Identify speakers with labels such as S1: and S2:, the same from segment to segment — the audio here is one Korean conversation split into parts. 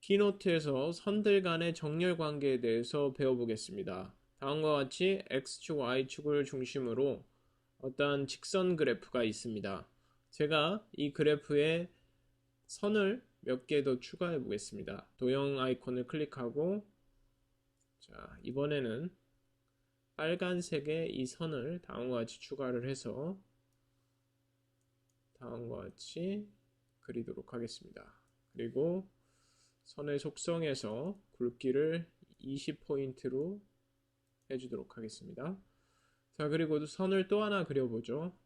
S1: 키노트에서 선들 간의 정렬 관계에 대해서 배워보겠습니다. 다음과 같이 X축, Y축을 중심으로 어떠한 직선 그래프가 있습니다. 제가 이 그래프에 선을 몇 개 더 추가해 보겠습니다. 도형 아이콘을 클릭하고, 자, 이번에는 빨간색의 이 선을 다음과 같이 추가를 해서 다음과 같이 그리도록 하겠습니다. 그리고 선의 속성에서 굵기를 20포인트로 해주도록 하겠습니다. 자, 그리고 선을 또 하나 그려보죠.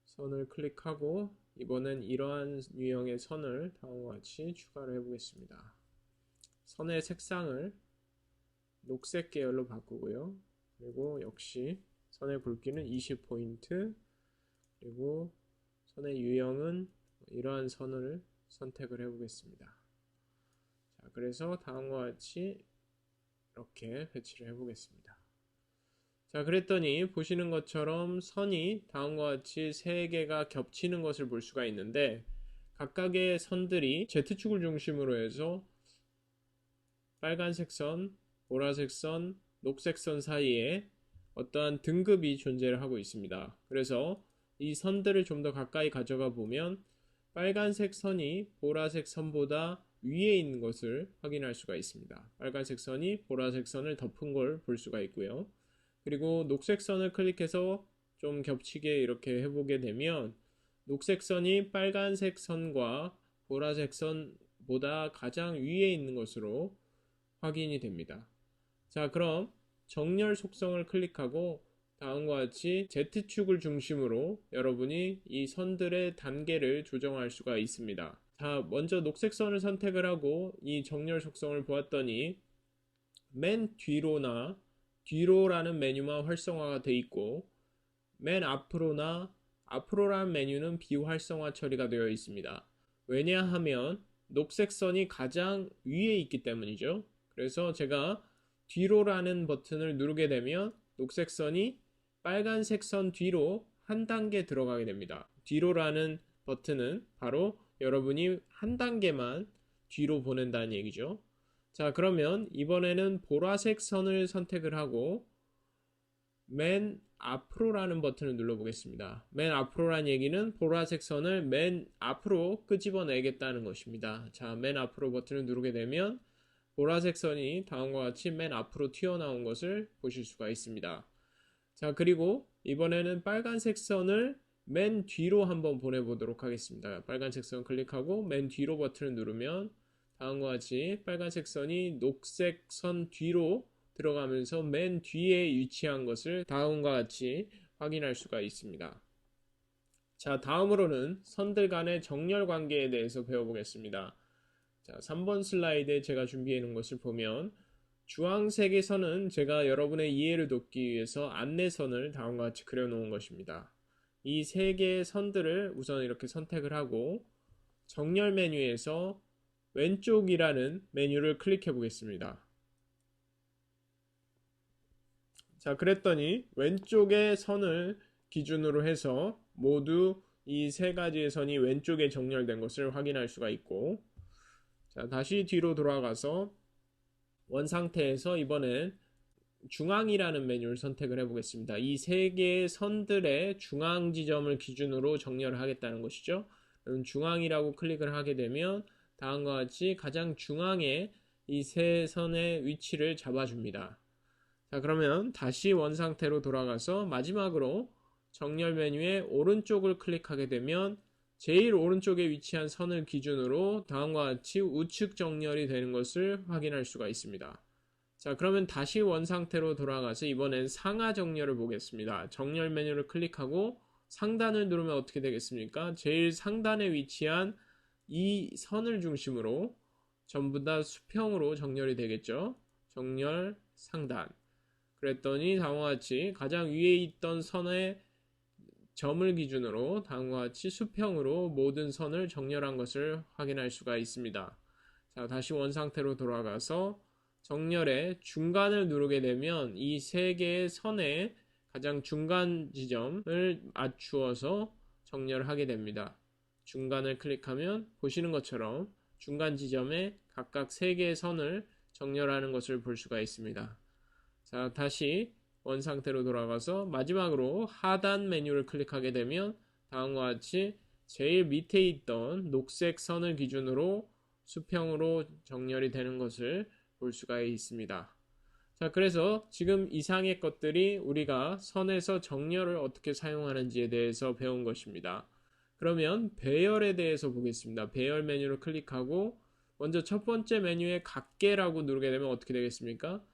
S1: 선을 클릭하고 이번엔 이러한 유형의 선을 다음과 같이 추가를 해보겠습니다. 선의 색상을 녹색 계열로 바꾸고요. 그리고 역시 선의 굵기는 20포인트, 그리고 선의 유형은 이러한 선을 선택을 해보겠습니다. 자, 그래서 다음과 같이 이렇게 배치를 해보겠습니다. 자, 그랬더니 보시는 것처럼 선이 다음과 같이 세 개가 겹치는 것을 볼 수가 있는데, 각각의 선들이 Z축을 중심으로 해서 빨간색 선, 보라색 선, 녹색 선 사이에 어떠한 등급이 존재를 하고 있습니다. 그래서 이 선들을 좀 더 가까이 가져가 보면 빨간색 선이 보라색 선보다 위에 있는 것을 확인할 수가 있습니다. 빨간색 선이 보라색 선을 덮은 걸 볼 수가 있고요. 그리고 녹색 선을 클릭해서 좀 겹치게 이렇게 해보게 되면 녹색 선이 빨간색 선과 보라색 선보다 가장 위에 있는 것으로 확인이 됩니다. 자, 그럼 정렬 속성을 클릭하고 다음과 같이 Z축을 중심으로 여러분이 이 선들의 단계를 조정할 수가 있습니다. 자, 먼저 녹색 선을 선택을 하고 이 정렬 속성을 보았더니 맨 뒤로라는 메뉴만 활성화가 되어 있고, 맨 앞으로라는 메뉴는 비활성화 처리가 되어 있습니다. 왜냐하면 녹색 선이 가장 위에 있기 때문이죠. 그래서 제가 뒤로라는 버튼을 누르게 되면 녹색 선이 빨간색 선 뒤로 한 단계 들어가게 됩니다. 뒤로라는 버튼은 바로 여러분이 한 단계만 뒤로 보낸다는 얘기죠. 자, 그러면 이번에는 보라색 선을 선택을 하고 맨 앞으로라는 버튼을 눌러보겠습니다. 맨 앞으로라는 얘기는 보라색 선을 맨 앞으로 끄집어내겠다는 것입니다. 자, 맨 앞으로 버튼을 누르게 되면 보라색 선이 다음과 같이 맨 앞으로 튀어나온 것을 보실 수가 있습니다. 자, 그리고 이번에는 빨간색 선을 맨 뒤로 한번 보내보도록 하겠습니다. 빨간색 선 클릭하고 맨 뒤로 버튼을 누르면 다음과 같이 빨간색 선이 녹색 선 뒤로 들어가면서 맨 뒤에 위치한 것을 다음과 같이 확인할 수가 있습니다. 자, 다음으로는 선들 간의 정렬 관계에 대해서 배워보겠습니다. 자, 3번 슬라이드에 제가 준비해 놓은 것을 보면 주황색의 선은 제가 여러분의 이해를 돕기 위해서 안내선을 다음과 같이 그려놓은 것입니다. 이 세 개의 선들을 우선 이렇게 선택을 하고 정렬 메뉴에서 왼쪽이라는 메뉴를 클릭해 보겠습니다. 자, 그랬더니 왼쪽의 선을 기준으로 해서 모두 이 세 가지의 선이 왼쪽에 정렬된 것을 확인할 수가 있고, 자, 다시 뒤로 돌아가서 원 상태에서 이번엔 중앙이라는 메뉴를 선택을 해보겠습니다. 이 세 개의 선들의 중앙 지점을 기준으로 정렬을 하겠다는 것이죠. 중앙이라고 클릭을 하게 되면 다음과 같이 가장 중앙에 이 세 선의 위치를 잡아줍니다. 자, 그러면 다시 원 상태로 돌아가서 마지막으로 정렬 메뉴의 오른쪽을 클릭하게 되면 제일 오른쪽에 위치한 선을 기준으로 다음과 같이 우측 정렬이 되는 것을 확인할 수가 있습니다. 자, 그러면 다시 원 상태로 돌아가서 이번엔 상하 정렬을 보겠습니다. 정렬 메뉴를 클릭하고 상단을 누르면 어떻게 되겠습니까? 제일 상단에 위치한 이 선을 중심으로 전부 다 수평으로 정렬이 되겠죠. 정렬 상단. 그랬더니 다음과 같이 가장 위에 있던 선의 점을 기준으로 다음과 같이 수평으로 모든 선을 정렬한 것을 확인할 수가 있습니다. 자, 다시 원 상태로 돌아가서 정렬의 중간을 누르게 되면 이 세 개의 선의 가장 중간 지점을 맞추어서 정렬을 하게 됩니다. 중간을 클릭하면 보시는 것처럼 중간 지점에 각각 3개의 선을 정렬하는 것을 볼 수가 있습니다. 자, 다시 원 상태로 돌아가서 마지막으로 하단 메뉴를 클릭하게 되면 다음과 같이 제일 밑에 있던 녹색 선을 기준으로 수평으로 정렬이 되는 것을 볼 수가 있습니다. 자, 그래서 지금 이상의 것들이 우리가 선에서 정렬을 어떻게 사용하는지에 대해서 배운 것입니다. 그러면 배열에 대해서 보겠습니다. 배열 메뉴를 클릭하고 먼저 첫 번째 메뉴에 각계라고 누르게 되면 어떻게 되겠습니까?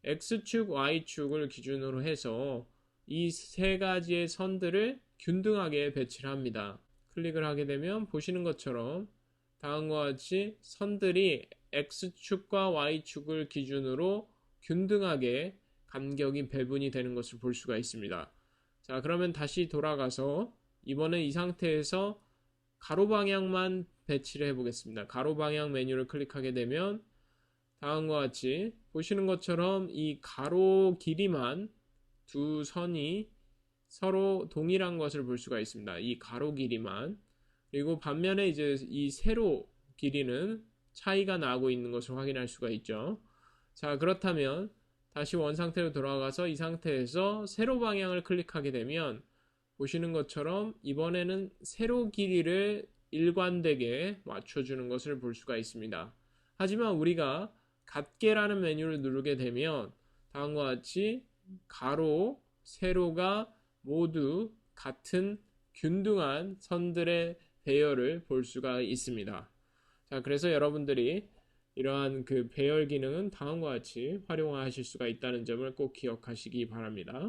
S1: X축, Y축을 기준으로 해서 이 3가지의 선들을 균등하게 배치를 합니다. 클릭을 하게 되면 보시는 것처럼 다음과 같이 선들이 X축과 Y축을 기준으로 균등하게 간격이 배분이 되는 것을 볼 수가 있습니다. 자, 그러면 다시 돌아가서 이번에 이 상태에서 가로 방향만 배치를 해보겠습니다. 가로 방향 메뉴를 클릭하게 되면 다음과 같이 보시는 것처럼 이 가로 길이만 두 선이 서로 동일한 것을 볼 수가 있습니다. 이 가로 길이만. 그리고 반면에 이제 이 세로 길이는 차이가 나고 있는 것을 확인할 수가 있죠. 자, 그렇다면 다시 원 상태로 돌아가서 이 상태에서 세로 방향을 클릭하게 되면 보시는 것처럼 이번에는 세로 길이를 일관되게 맞춰주는 것을 볼 수가 있습니다. 하지만 우리가 같게라는 메뉴를 누르게 되면 다음과 같이 가로, 세로가 모두 같은 균등한 선들의 배열을 볼 수가 있습니다. 자, 그래서 여러분들이 이러한 그 배열 기능은 다음과 같이 활용하실 수가 있다는 점을 꼭 기억하시기 바랍니다.